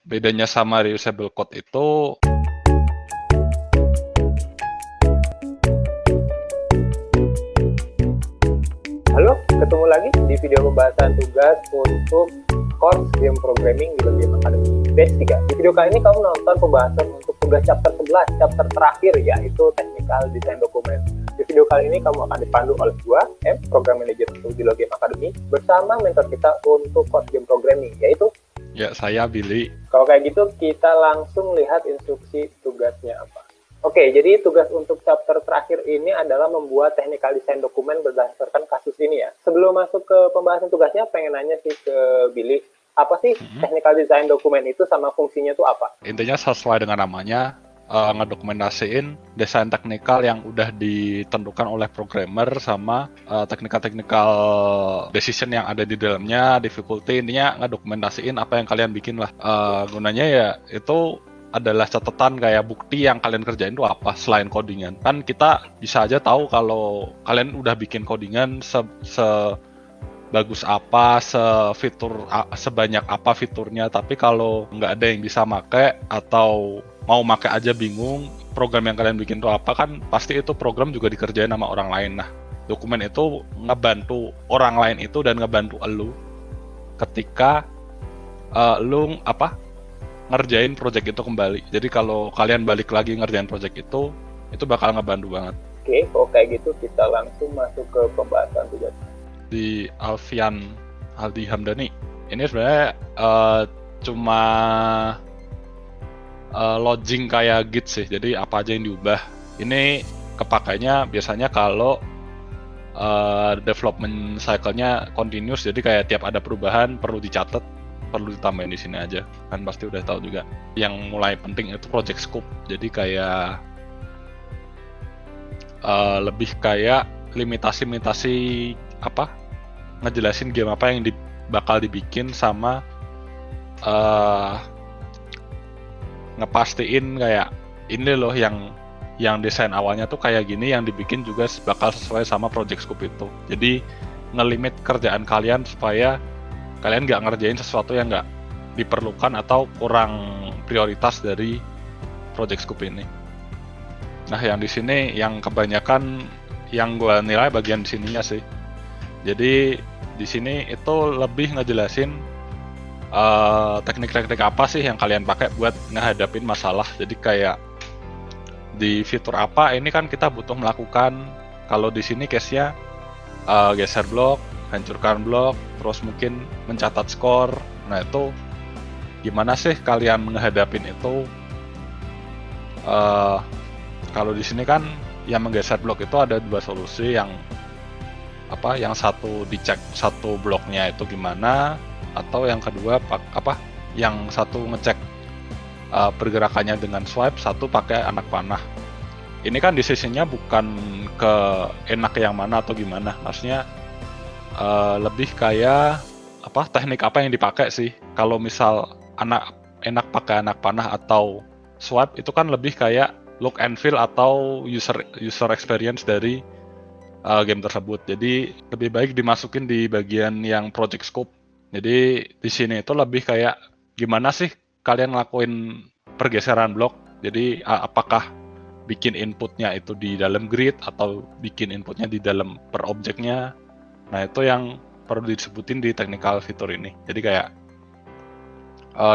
Bedanya sama reusable code itu Halo, ketemu lagi di video pembahasan tugas untuk course game programming di Game Academy Batch 3. Di video kali ini kamu nonton pembahasan untuk tugas chapter 11, chapter terakhir, yaitu Technical Design Document. Di video kali ini kamu akan dipandu oleh gua, Program Manager untuk di Game Academy, bersama mentor kita untuk course game programming, yaitu saya Billy. Kalau kayak gitu, kita langsung lihat instruksi tugasnya apa. Oke, jadi tugas untuk chapter terakhir ini adalah membuat technical design dokumen berdasarkan kasus ini ya. Sebelum masuk ke pembahasan tugasnya, pengen nanya sih ke Billy, apa sih technical design dokumen itu sama fungsinya itu apa? Intinya sesuai dengan namanya, ngedokumentasiin desain teknikal yang udah ditentukan oleh programmer sama technical decision yang ada di dalamnya, difficulty, intinya ngedokumentasiin apa yang kalian bikin lah. Gunanya ya itu adalah catatan kayak bukti yang kalian kerjain itu apa selain codingan. Kan kita bisa aja tahu kalau kalian udah bikin codingan bagus apa, sebanyak apa fiturnya, tapi kalau nggak ada yang bisa make atau mau make aja bingung program yang kalian bikin itu apa, kan pasti itu program juga dikerjain sama orang lain. Nah, dokumen itu ngebantu orang lain itu dan ngebantu elu ketika lu ngerjain project itu kembali. Jadi kalau kalian balik lagi ngerjain project itu bakal ngebantu banget. Oke, kalau kayak gitu kita langsung masuk ke pembahasan tugas. Di Alfian Aldi Hamdani, ini sebenarnya cuma lodging kayak Git sih, jadi apa aja yang diubah. Ini kepakainya biasanya kalau development cycle-nya continuous, jadi kayak tiap ada perubahan perlu dicatat, perlu ditambahin di sini aja, kan pasti udah tahu juga. Yang mulai penting itu project scope, jadi kayak lebih kayak limitasi ngejelasin game apa yang bakal dibikin sama ngepastiin kayak ini loh yang desain awalnya tuh kayak gini, yang dibikin juga bakal sesuai sama project scope itu. Jadi ngelimit kerjaan kalian supaya kalian nggak ngerjain sesuatu yang nggak diperlukan atau kurang prioritas dari project scope ini. Nah, yang di sini yang kebanyakan yang gue nilai bagian di sininya sih. Jadi di sini itu lebih ngejelasin teknik-teknik apa sih yang kalian pakai buat ngehadapin masalah. Jadi kayak di fitur apa ini kan kita butuh melakukan, kalau di sini case-nya geser blok, hancurkan blok, terus mungkin mencatat skor. Nah, itu gimana sih kalian menghadapin itu? Kalau di sini kan yang menggeser blok itu ada dua solusi, yang satu dicek satu bloknya itu gimana, atau yang kedua yang satu ngecek pergerakannya dengan swipe, satu pakai anak panah. Ini kan decision-nya bukan ke enak yang mana atau gimana, maksudnya lebih kayak teknik apa yang dipakai sih. Kalau misal enak pakai anak panah atau swipe, itu kan lebih kayak look and feel atau user experience dari game tersebut. Jadi lebih baik dimasukin di bagian yang project scope. Jadi di sini itu lebih kayak gimana sih kalian ngelakuin pergeseran blok. Jadi apakah bikin inputnya itu di dalam grid atau bikin inputnya di dalam per objeknya. Nah, itu yang perlu disebutin di technical fitur ini. Jadi kayak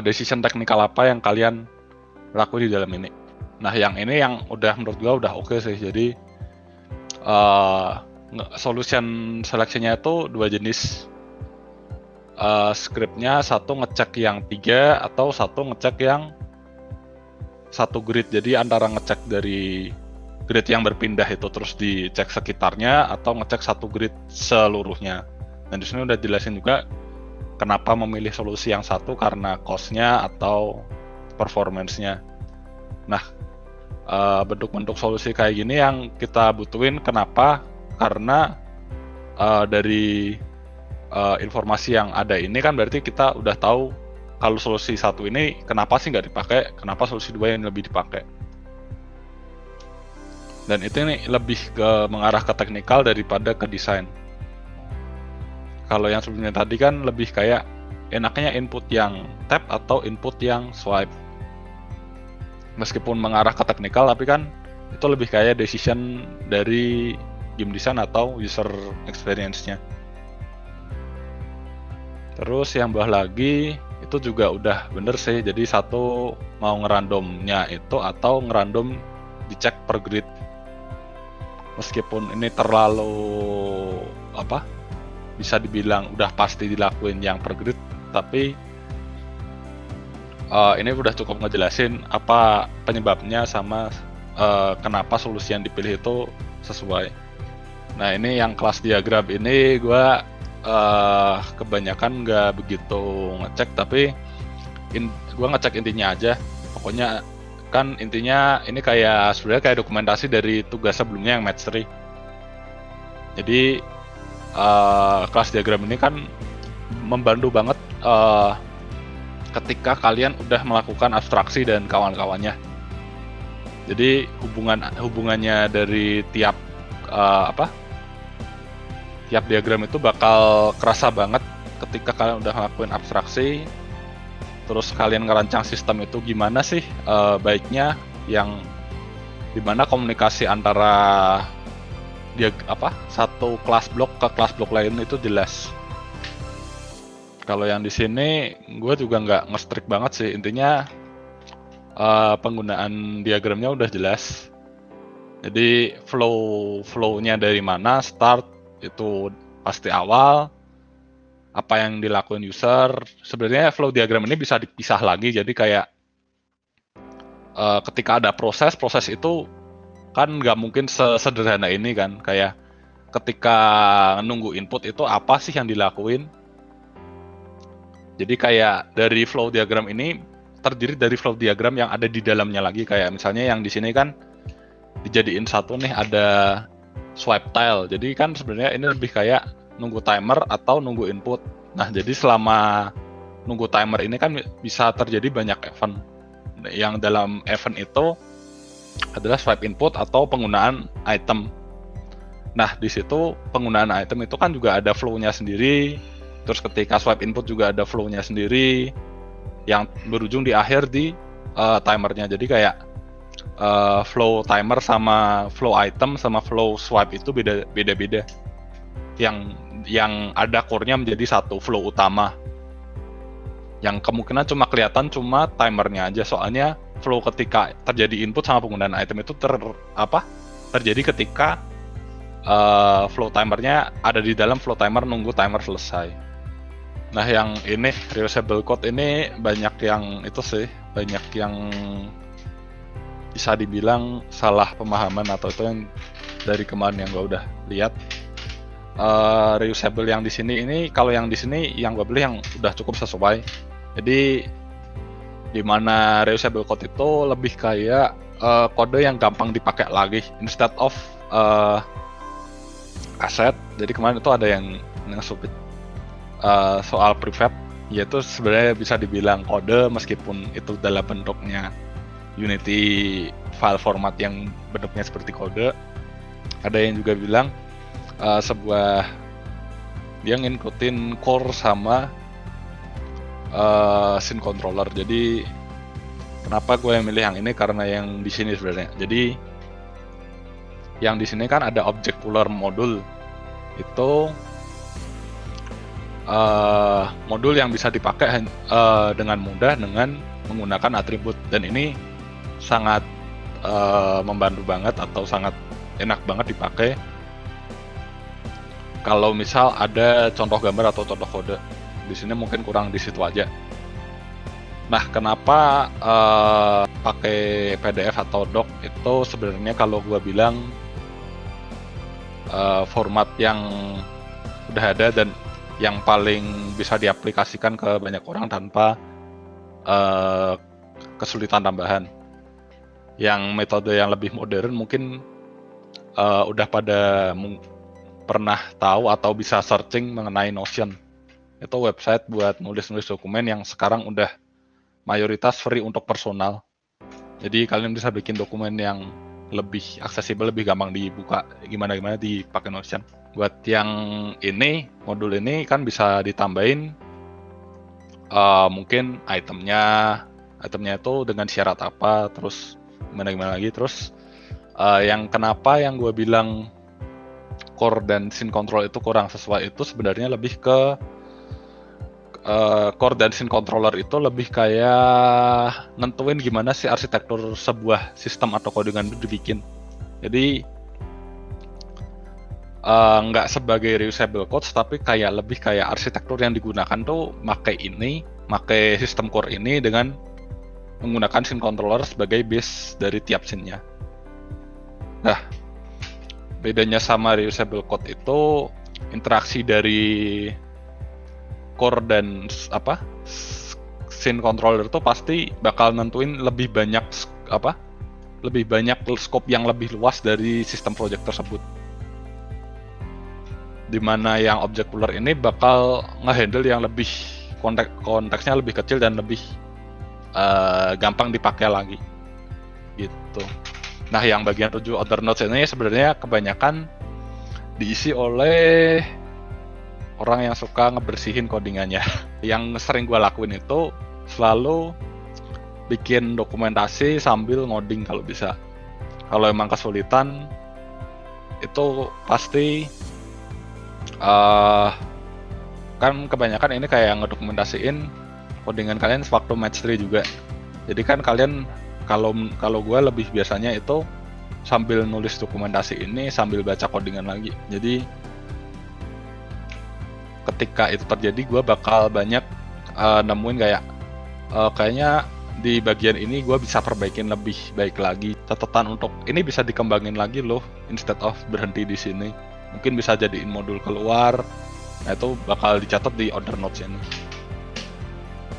decision teknikal apa yang kalian lakuin di dalam ini. Nah, yang ini yang menurut gua udah oke sih. Jadi solution seleksinya itu dua jenis. Scriptnya satu ngecek yang 3 atau satu ngecek yang satu grid. Jadi antara ngecek dari grid yang berpindah itu terus dicek sekitarnya, atau ngecek satu grid seluruhnya. Dan di sini udah jelasin juga kenapa memilih solusi yang satu, karena cost-nya atau performance-nya. Nah, bentuk-bentuk solusi kayak gini yang kita butuhin. Kenapa? Karena dari informasi yang ada ini kan berarti kita udah tahu kalau solusi satu ini kenapa sih nggak dipakai, kenapa solusi dua yang lebih dipakai. Dan itu ini lebih mengarah ke teknikal daripada ke desain. Kalau yang sebelumnya tadi kan lebih kayak enaknya input yang tap atau input yang swipe. Meskipun mengarah ke teknikal, tapi kan itu lebih kayak decision dari game design atau user experience-nya. Terus yang bawah lagi itu juga udah bener sih, jadi satu mau ngerandomnya itu atau ngerandom dicek per grid. Meskipun ini terlalu bisa dibilang udah pasti dilakuin yang per grid, tapi ini udah cukup ngejelasin apa penyebabnya sama kenapa solusi yang dipilih itu sesuai. Nah, ini yang kelas diagram ini gue kebanyakan nggak begitu ngecek, tapi gue ngecek intinya aja. Pokoknya kan intinya ini sebenarnya kayak dokumentasi dari tugas sebelumnya yang match 3. Jadi kelas diagram ini kan membantu banget ketika kalian udah melakukan abstraksi dan kawan-kawannya. Jadi hubungannya dari tiap tiap diagram itu bakal kerasa banget ketika kalian udah ngelakuin abstraksi, terus kalian ngerancang sistem itu gimana sih baiknya, yang dimana komunikasi antara satu kelas blok ke kelas blok lain itu jelas. Kalau yang di sini gue juga nggak nge-strict banget sih, intinya penggunaan diagramnya udah jelas. Jadi flow-nya dari mana, start itu pasti awal, apa yang dilakuin user. Sebenarnya flow diagram ini bisa dipisah lagi, jadi kayak ketika ada proses itu kan nggak mungkin sesederhana ini kan, kayak ketika nunggu input itu apa sih yang dilakuin. Jadi kayak dari flow diagram ini terdiri dari flow diagram yang ada di dalamnya lagi, kayak misalnya yang di sini kan dijadiin satu nih, ada swipe tile. Jadi kan sebenarnya ini lebih kayak nunggu timer atau nunggu input. Nah, jadi selama nunggu timer ini kan bisa terjadi banyak event. Yang dalam event itu adalah swipe input atau penggunaan item. Nah, di situ penggunaan item itu kan juga ada flow-nya sendiri. Terus ketika swipe input juga ada flow-nya sendiri yang berujung di akhir di timernya. Jadi kayak flow timer sama flow item sama flow swipe itu beda-beda. Yang ada core-nya menjadi satu flow utama. Yang kemungkinan cuma kelihatan cuma timernya aja, soalnya flow ketika terjadi input sama penggunaan item itu terjadi ketika flow timernya ada di dalam flow timer nunggu timer selesai. Nah, yang ini reusable code ini banyak yang bisa dibilang salah pemahaman, atau itu yang dari kemarin yang gue udah lihat. Reusable yang di sini ini, kalau yang di sini yang gue beli yang udah cukup sesuai. Jadi dimana reusable code itu lebih kayak kode yang gampang dipakai lagi instead of aset. Jadi kemarin itu ada yang nge-submit soal prefab, yaitu sebenarnya bisa dibilang kode meskipun itu dalam bentuknya Unity file format yang bentuknya seperti kode. Ada yang juga bilang sebuah dia ngikutin core sama scene controller. Jadi kenapa gue milih yang ini, karena yang di sini sebenarnya. Jadi yang di sini kan ada object puller modul. Itu modul yang bisa dipakai dengan mudah dengan menggunakan atribut, dan ini sangat membantu banget atau sangat enak banget dipakai kalau misal ada contoh gambar atau contoh kode. Di sini mungkin kurang di situ aja. Nah, kenapa pakai PDF atau doc itu sebenarnya kalau gue bilang format yang udah ada dan yang paling bisa diaplikasikan ke banyak orang tanpa kesulitan tambahan. Yang metode yang lebih modern mungkin udah pada pernah tahu atau bisa searching mengenai Notion. Itu website buat nulis-nulis dokumen yang sekarang udah mayoritas free untuk personal. Jadi kalian bisa bikin dokumen yang lebih aksesibel, lebih gampang dibuka, gimana-gimana dipakai Notion. Buat yang ini, modul ini kan bisa ditambahin mungkin itemnya itu dengan syarat apa, terus gimana lagi, terus yang kenapa yang gue bilang core dan scene control itu kurang sesuai itu sebenarnya lebih ke core dan scene controller itu lebih kayak nentuin gimana sih arsitektur sebuah sistem atau codingan itu dibikin. Jadi nggak sebagai reusable codes, tapi lebih kayak arsitektur yang digunakan tuh pakai sistem core ini dengan menggunakan scene controller sebagai base dari tiap scene-nya. Nah, bedanya sama reusable code itu interaksi dari core dan scene controller itu pasti bakal nentuin lebih banyak scope yang lebih luas dari sistem project tersebut. Dimana yang object puller ini bakal ngehandle yang lebih konteksnya lebih kecil dan lebih gampang dipakai lagi gitu. Nah, yang bagian 7 other nodes ini sebenarnya kebanyakan diisi oleh orang yang suka ngebersihin codingannya. Yang sering gue lakuin itu selalu bikin dokumentasi sambil ngoding kalau bisa. Kalau emang kesulitan itu pasti kan kebanyakan ini kayak ngedokumentasiin codingan kalian sewaktu match 3 juga. Jadi kan kalian kalau gue lebih biasanya itu sambil nulis dokumentasi ini sambil baca codingan lagi. Jadi ketika itu terjadi gue bakal banyak nemuin kayaknya di bagian ini gue bisa perbaikin lebih baik lagi. Catatan untuk ini bisa dikembangin lagi loh, instead of berhenti di sini. Mungkin bisa jadiin modul keluar. Nah, itu bakal dicatat di order notes ini.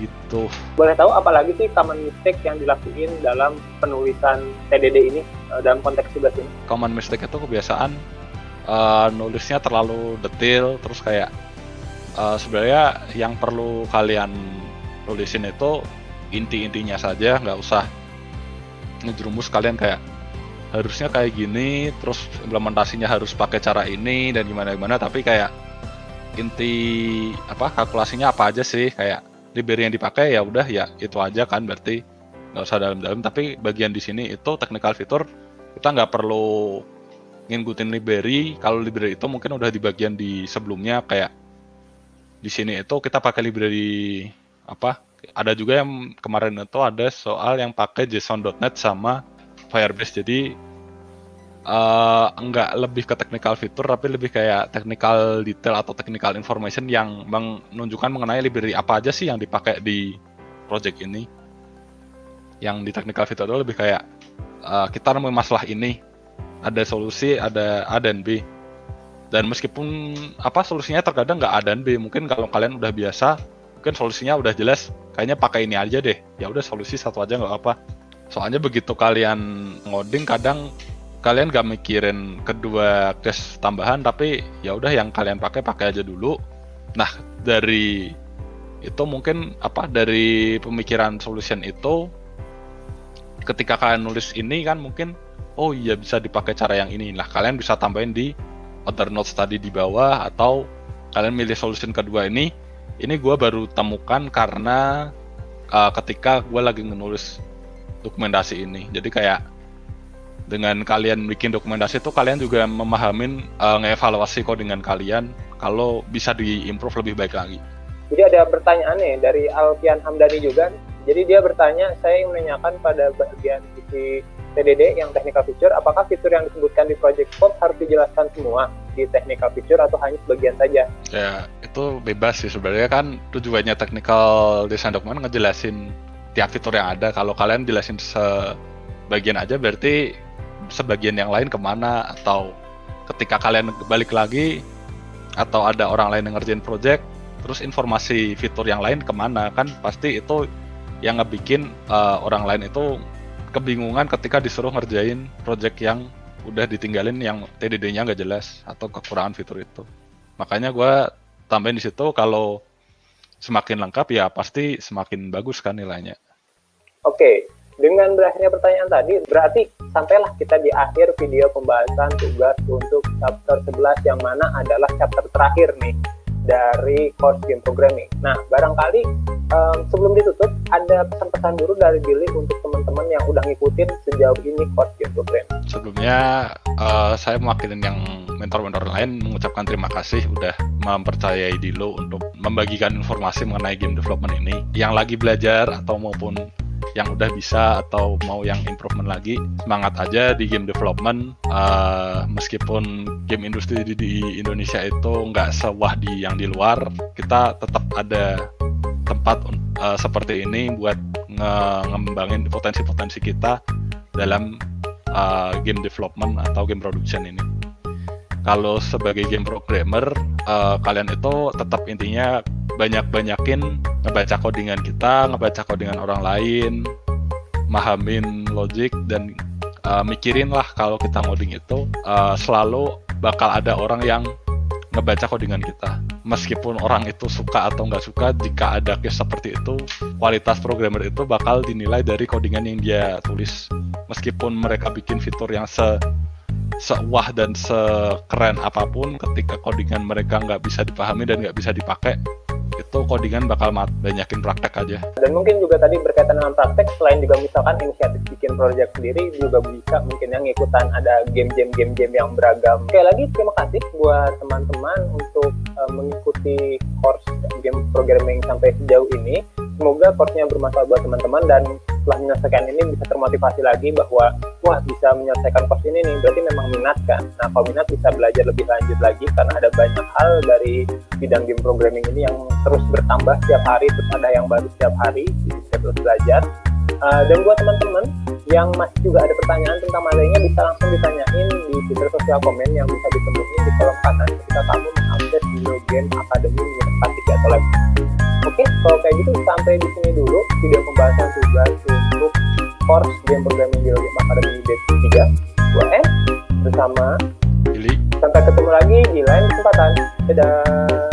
Gitu. Boleh tahu apalagi sih common mistake yang dilakuin dalam penulisan TDD ini dalam konteks tugas ini? Common mistake itu kebiasaan nulisnya terlalu detail, terus kayak sebenarnya yang perlu kalian tulisin itu inti-intinya saja, nggak usah ngejerumus kalian kayak harusnya kayak gini, terus implementasinya harus pakai cara ini dan gimana, tapi kayak inti kalkulasinya apa aja sih, kayak library yang dipakai ya udah ya itu aja kan, berarti nggak usah dalam-dalam. Tapi bagian di sini itu technical feature, kita nggak perlu ngikutin library. Kalau library itu mungkin udah di bagian di sebelumnya, kayak di sini itu kita pakai library ada juga yang kemarin itu ada soal yang pakai JSON.NET sama Firebase. Jadi enggak lebih ke technical feature, tapi lebih kayak technical detail atau technical information yang menunjukkan mengenai library apa aja sih yang dipakai di project ini. Yang di technical feature itu lebih kayak kita nemuin masalah ini, ada solusi, ada A dan B. Dan meskipun solusinya terkadang nggak A dan B, mungkin kalau kalian udah biasa, mungkin solusinya udah jelas, kayaknya pakai ini aja deh. Ya udah solusi satu aja nggak apa. Soalnya begitu kalian ngoding, kadang kalian gak mikirin kedua case tambahan, tapi ya udah yang kalian pakai aja dulu. Nah, dari itu mungkin dari pemikiran solution itu, ketika kalian nulis ini kan mungkin oh iya bisa dipakai cara yang ini. Nah, kalian bisa tambahin di other notes tadi di bawah, atau kalian milih solution kedua ini gue baru temukan karena ketika gue lagi menulis dokumentasi ini. Jadi kayak dengan kalian bikin dokumentasi itu kalian juga memahamin ngevaluasi codingan kalian kalau bisa diimprove lebih baik lagi. Jadi ada pertanyaan nih dari Alfian Hamdani juga. Jadi dia bertanya, saya ingin menanyakan pada bagian isi TDD yang technical feature, apakah fitur yang disebutkan di project code harus dijelaskan semua di technical feature atau hanya sebagian saja? Ya, itu bebas sih sebenarnya, kan tujuannya technical design document ngejelasin tiap fitur yang ada. Kalau kalian jelasin sebagian aja, berarti sebagian yang lain kemana, atau ketika kalian balik lagi atau ada orang lain yang ngerjain project, terus informasi fitur yang lain kemana, kan pasti itu yang ngebikin orang lain itu kebingungan ketika disuruh ngerjain project yang udah ditinggalin, yang TDD-nya nggak jelas atau kekurangan fitur itu. Makanya gue tambahin di situ, kalau semakin lengkap ya pasti semakin bagus kan nilainya. Oke. Dengan berakhirnya pertanyaan tadi, berarti sampailah kita di akhir video pembahasan tugas untuk chapter 11, yang mana adalah chapter terakhir nih dari course game programming. Nah, barangkali sebelum ditutup ada pesan-pesan dulu dari Billy untuk teman-teman yang udah ngikutin sejauh ini course game programming. Sebelumnya saya mewakili yang mentor-mentor lain mengucapkan terima kasih udah mempercayai Dilo untuk membagikan informasi mengenai game development ini. Yang lagi belajar atau maupun yang udah bisa atau mau yang improvement lagi, semangat aja di game development. Meskipun game industri di Indonesia itu nggak sewah di yang di luar, kita tetap ada tempat seperti ini buat ngembangin potensi-potensi kita dalam game development atau game production ini. Kalau sebagai game programmer, kalian itu tetap intinya banyak-banyakin ngebaca codingan kita, ngebaca codingan orang lain, mahamin logic, dan mikirin lah kalau kita ngoding itu selalu bakal ada orang yang ngebaca codingan kita. Meskipun orang itu suka atau nggak suka, jika ada case seperti itu, kualitas programmer itu bakal dinilai dari codingan yang dia tulis. Meskipun mereka bikin fitur yang sewah dan sekeren apapun, ketika codingan mereka nggak bisa dipahami dan nggak bisa dipakai, itu codingan bakal banyakin praktek aja. Dan mungkin juga tadi berkaitan dengan praktek, selain juga misalkan inisiatif bikin project sendiri, juga bisa mungkin yang ikutan ada game yang beragam. Sekali lagi terima kasih buat teman-teman untuk mengikuti course game programming sampai sejauh ini. Semoga course-nya bermanfaat buat teman-teman, dan setelah menyelesaikan ini bisa termotivasi lagi bahwa wah, bisa menyelesaikan course ini nih, berarti memang minat kan. Nah, kalau minat bisa belajar lebih lanjut lagi, karena ada banyak hal dari bidang game programming ini yang terus bertambah setiap hari, terus ada yang baru setiap hari, jadi bisa terus belajar. Dan buat teman-teman yang masih juga ada pertanyaan tentang materinya, bisa langsung ditanyain di fitur sosial komen yang bisa ditemukan di kolom kanan ketika kamu mengakses Dilo Game Academy Universitas 3 atau lagi. Oke, kalau kayak gitu sampai di sini dulu video pembahasan tugas untuk course game programming Dilo Game Academy Batch 3. Gua bersama Billy. Sampai ketemu lagi di lain kesempatan. Dadah.